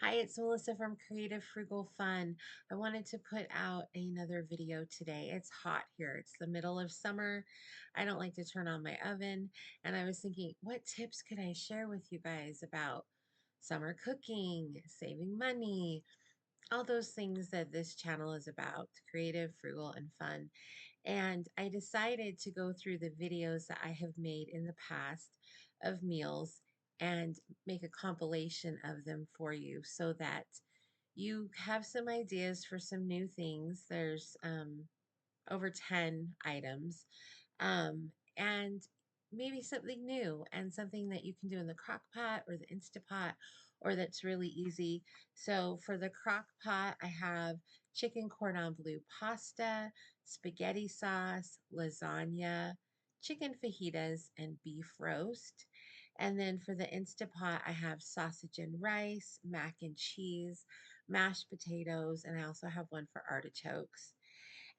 Hi, it's Melissa from Creative Frugal Fun. I wanted to put out another video today. It's hot here. It's the middle of summer. I don't like to turn on my oven. And I was thinking, what tips could I share with you guys about summer cooking, saving money, all those things that this channel is about, creative, frugal, and fun. And I decided to go through the videos that I have made in the past of meals and make a compilation of them for you so that you have some ideas for some new things. There's over 10 items, and maybe something new and something that you can do in the crock pot or the Instapot or that's really easy. So for the crock pot, I have chicken cordon bleu pasta, spaghetti sauce, lasagna, chicken fajitas, and beef roast. And then for the Instapot, I have sausage and rice, mac and cheese, mashed potatoes, and I also have one for artichokes.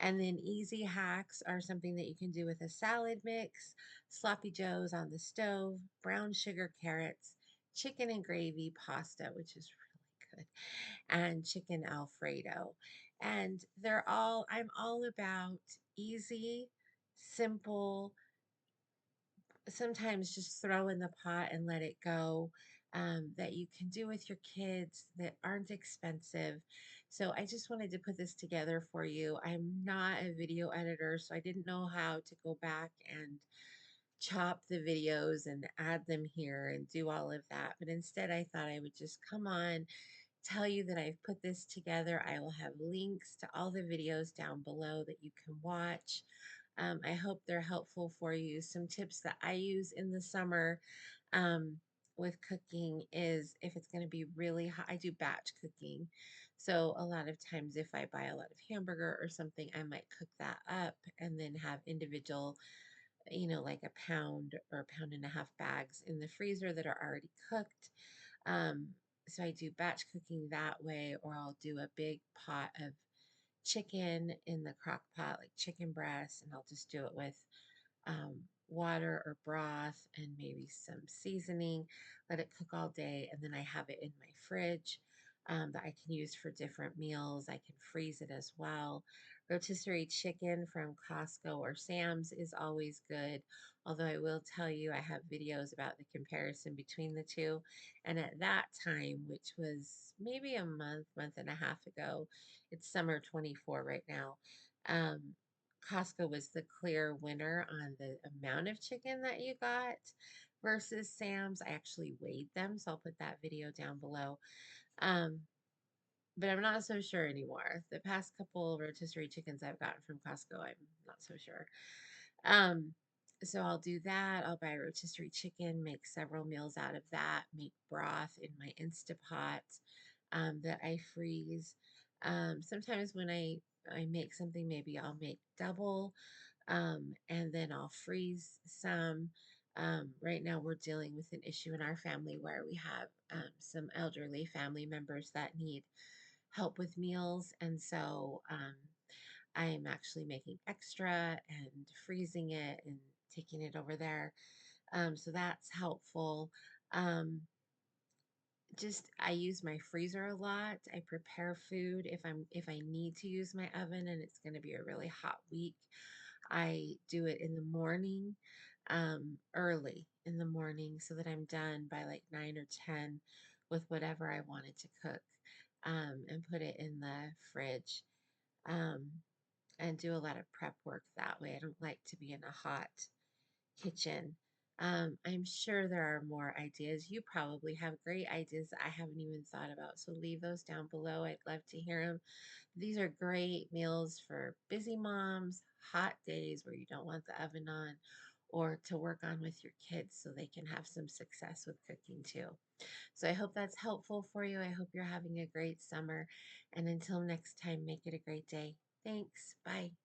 And then easy hacks are something that you can do with a salad mix, sloppy joes on the stove, brown sugar carrots, chicken and gravy pasta, which is really good, and chicken Alfredo. And I'm all about easy, simple, sometimes just throw in the pot and let it go, that you can do with your kids that aren't expensive. So I just wanted to put this together for you. I'm not a video editor, so I didn't know how to go back and chop the videos and add them here and do all of that. But instead, I thought I would just come on, tell you that I've put this together. I will have links to all the videos down below that you can watch. I hope they're helpful for you. Some tips that I use in the summer with cooking is if it's going to be really hot, I do batch cooking. So a lot of times if I buy a lot of hamburger or something, I might cook that up and then have individual, like a pound or a pound and a half bags in the freezer that are already cooked. Um, so I do batch cooking that way, or I'll do a big pot of chicken in the crock pot, like chicken breast, and I'll just do it with water or broth and maybe some seasoning, let it cook all day, and then I have it in my fridge that I can use for different meals. I can freeze it as well. Rotisserie chicken from Costco or Sam's is always good, although I will tell you I have videos about the comparison between the two. And at that time, which was maybe a month and a half ago, it's summer 24 right now. Um, Costco was the clear winner on the amount of chicken that you got versus Sam's. I actually weighed them, so I'll put that video down below. Um, but I'm not so sure anymore. The past couple rotisserie chickens I've gotten from Costco, I'm not so sure. Um, so I'll do that. I'll buy rotisserie chicken, make several meals out of that, make broth in my Instapot that I freeze. Sometimes when I make something, maybe I'll make double, and then I'll freeze some. Right now, we're dealing with an issue in our family where we have some elderly family members that need help with meals. And so I'm actually making extra and freezing it and taking it over there. So that's helpful. Um, just I use my freezer a lot. I prepare food if I need to use my oven and it's going to be a really hot week. I do it in the morning, early in the morning so that I'm done by like 9 or 10 with whatever I wanted to cook, and put it in the fridge, um, and do a lot of prep work that way. I don't like to be in a hot kitchen. I'm sure there are more ideas. You probably have great ideas that I haven't even thought about. So leave those down below. I'd love to hear them. These are great meals for busy moms, hot days where you don't want the oven on, or to work on with your kids so they can have some success with cooking too. So I hope that's helpful for you. I hope you're having a great summer. And until next time, make it a great day. Thanks. Bye.